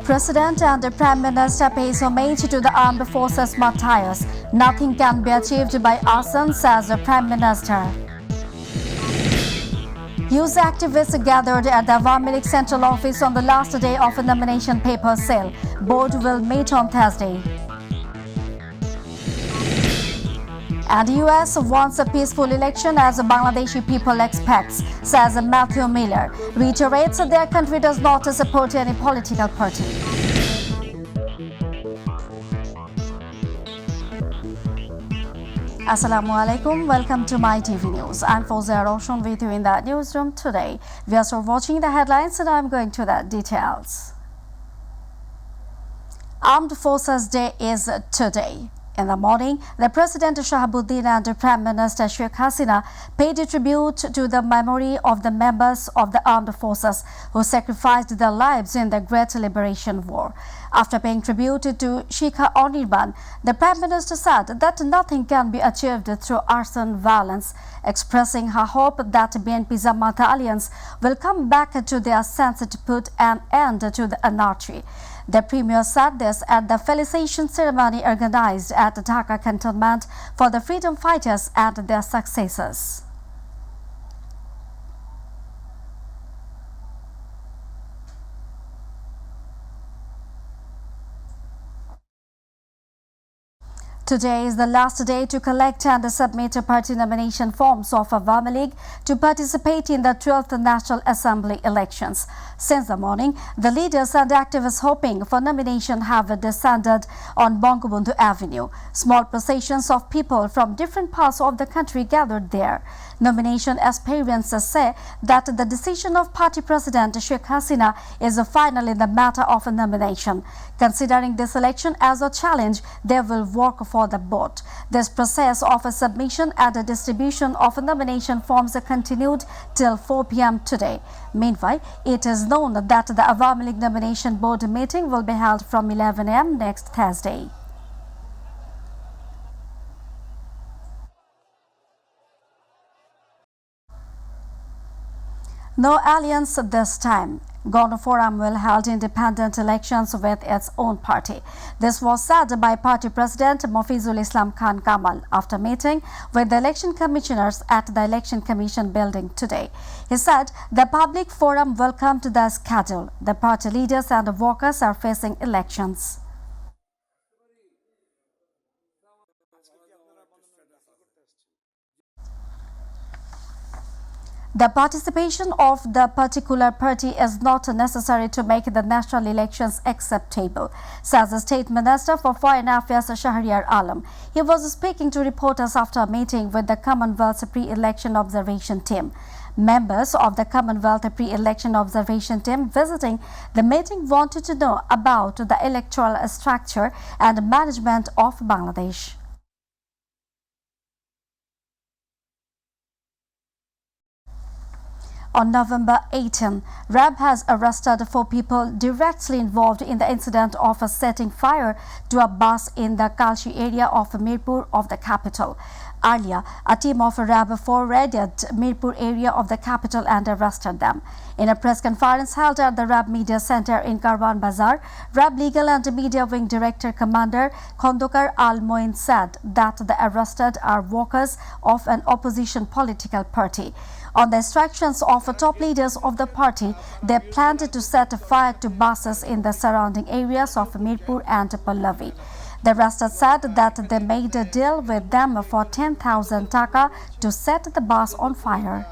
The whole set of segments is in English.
President and the Prime Minister pays homage to the armed forces martyrs. Nothing can be achieved by arson, says the Prime Minister. Youth activists gathered at the Awami League Central Office on the last day of a nomination paper sale. Board will meet on Thursday. And the US wants a peaceful election as the Bangladeshi people expects, says Matthew Miller. Reiterates their country does not support any political party. Assalamu alaikum. Welcome to Mytv News. I'm Fawzia Roshan with you in the newsroom today. We are still watching the headlines and I'm going to the details. Armed Forces Day is today. In the morning, the President Shahabuddin and the Prime Minister Sheikh Hasina paid tribute to the memory of the members of the armed forces who sacrificed their lives in the Great Liberation War. After paying tribute to Shikha Anirban, the Prime Minister said that nothing can be achieved through arson violence, expressing her hope that BNP Jamata alliance will come back to their sense to put an end to the anarchy. The Premier said this at the felicitation ceremony organized at the Dhaka cantonment for the freedom fighters and their successors. Today is the last day to collect and submit party nomination forms of Awami League to participate in the 12th National Assembly elections. Since the morning, the leaders and activists hoping for nomination have descended on Bangabandhu Avenue. Small processions of people from different parts of the country gathered there. Nomination aspirants say that the decision of party president Sheikh Hasina is final in the matter of a nomination. Considering this election as a challenge, they will work for the vote. This process of a submission and a distribution of nomination forms continued till 4 p.m. today. Meanwhile, it is known that the Awami League nomination board meeting will be held from 11 a.m. next Thursday. No alliance this time. Gona Forum will hold independent elections with its own party. This was said by party president Mofizul Islam Khan Kamal after meeting with the election commissioners at the Election Commission building today. He said the public forum welcomed the schedule. The party leaders and workers are facing elections. The participation of the particular party is not necessary to make the national elections acceptable, says the State Minister for Foreign Affairs Shahriar Alam. He was speaking to reporters after a meeting with the Commonwealth Pre-Election Observation Team. Members of the Commonwealth Pre-Election Observation Team visiting the meeting wanted to know about the electoral structure and management of Bangladesh. On November 18, RAB has arrested 4 people directly involved in the incident of setting fire to a bus in the Kalshi area of Mirpur of the capital. Earlier, a team of RAB 4 raided Mirpur area of the capital and arrested them. In a press conference held at the RAB Media Center in Karwan Bazar, RAB Legal and Media Wing Director Commander Khondokar Al-Moin said that the arrested are workers of an opposition political party. On the instructions of top leaders of the party, they planned to set fire to buses in the surrounding areas of Mirpur and Pallavi. The arrested said that they made a deal with them for 10,000 taka to set the bus on fire.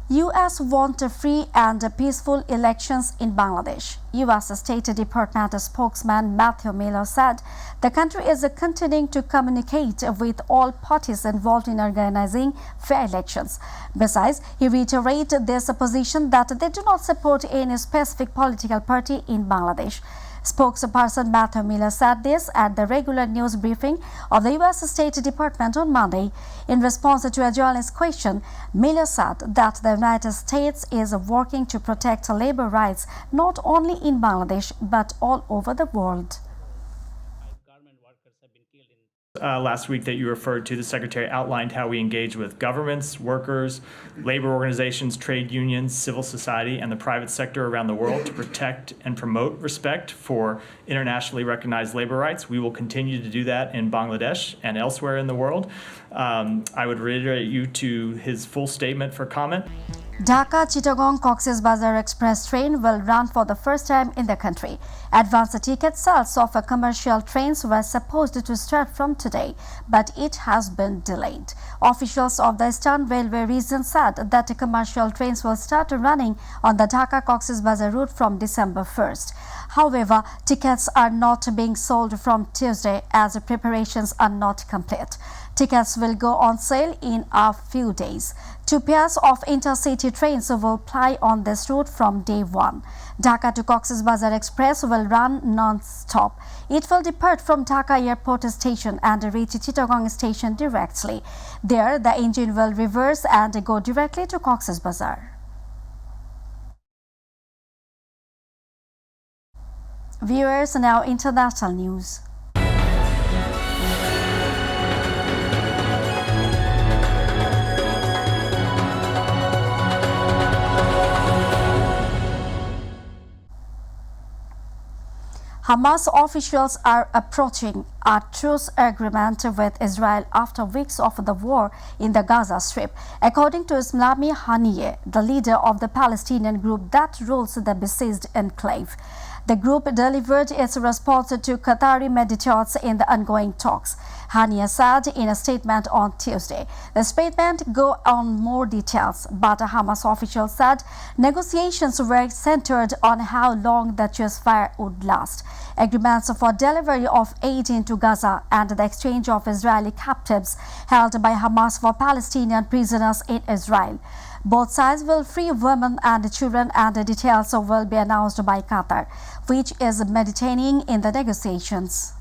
US want free and peaceful elections in Bangladesh. US State Department spokesman Matthew Miller said the country is continuing to communicate with all parties involved in organizing fair elections. Besides, he reiterated their position that they do not support any specific political party in Bangladesh. Spokesperson Matthew Miller said this at the regular news briefing of the U.S. State Department on Monday. In response to a journalist's question, Miller said that the United States is working to protect labor rights not only in Bangladesh but all over the world. Last week that you referred to, the Secretary outlined how we engage with governments, workers, labor organizations, trade unions, civil society, and the private sector around the world to protect and promote respect for internationally recognized labor rights. We will continue to do that in Bangladesh and elsewhere in the world. I would reiterate you to his full statement for comment. Dhaka Chittagong Coxs Bazar Express train will run for the first time in the country. Advance ticket sales of commercial trains were supposed to start from today, but it has been delayed. Officials of the Eastern Railway region said that commercial trains will start running on the Dhaka Coxs Bazar route from December 1st. However, tickets are not being sold from Tuesday as preparations are not complete. Tickets will go on sale in a few days. 2 pairs of intercity trains will ply on this route from day 1. Dhaka to Cox's Bazar Express will run non-stop. It will depart from Dhaka Airport Station and reach Chittagong Station directly. There, the engine will reverse and go directly to Cox's Bazar. Viewers, now international news. Hamas officials are approaching a truce agreement with Israel after weeks of the war in the Gaza Strip, according to Ismail Haniyeh, the leader of the Palestinian group that rules the besieged enclave. The group delivered its response to Qatari mediators in the ongoing talks. Haniyeh said in a statement on Tuesday. The statement go on more details, but Hamas officials said negotiations were centered on how long the ceasefire would last. Agreements for delivery of aid into Gaza and the exchange of Israeli captives held by Hamas for Palestinian prisoners in Israel. Both sides will free women and children, and the details will be announced by Qatar, which is mediating in the negotiations.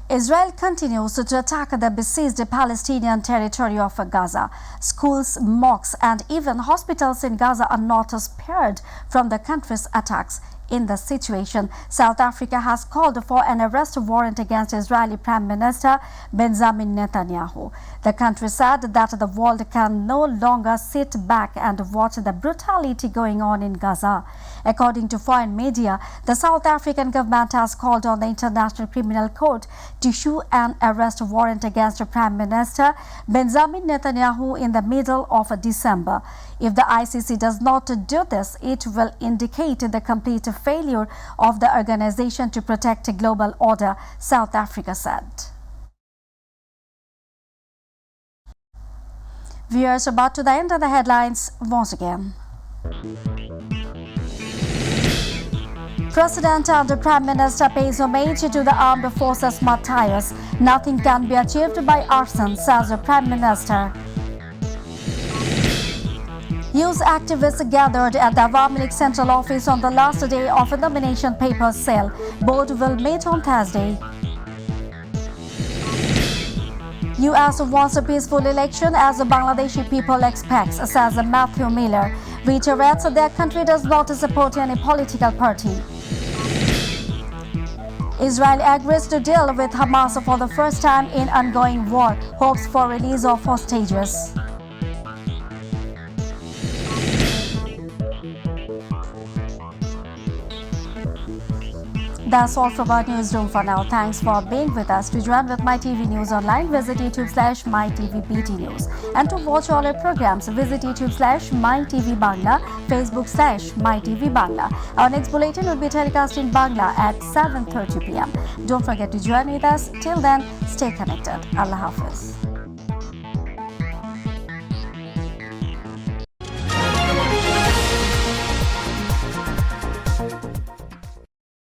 Israel continues to attack the besieged Palestinian territory of Gaza. Schools, mosques, and even hospitals in Gaza are not spared from the country's attacks. In the situation, South Africa has called for an arrest warrant against Israeli Prime Minister Benjamin Netanyahu. The country said that the world can no longer sit back and watch the brutality going on in Gaza. According to foreign media, the South African government has called on the International Criminal Court to issue an arrest warrant against Prime Minister Benjamin Netanyahu in the middle of December. If the ICC does not do this, it will indicate the complete failure of the organization to protect global order, South Africa said. Viewers, about to the end of the headlines once again. President and Prime Minister pays homage to the armed forces martyrs. Nothing can be achieved by arson, says the Prime Minister. Youth activists gathered at the Awami League Central Office on the last day of the nomination papers sale. Board will meet on Thursday. U.S. wants a peaceful election as the Bangladeshi people expects, says Matthew Miller. Reiterates their country does not support any political party. Israel agrees to deal with Hamas for the first time in ongoing war, hopes for release of hostages. That's all from our newsroom for now. Thanks for being with us. To join with MyTV News online, visit YouTube/mytvbd News. And to watch all our programs, visit YouTube/mytvbangla, Facebook/mytvbangla. Our next bulletin will be telecast in Bangla at 7:30 p.m. Don't forget to join with us. Till then, stay connected. Allah Hafiz.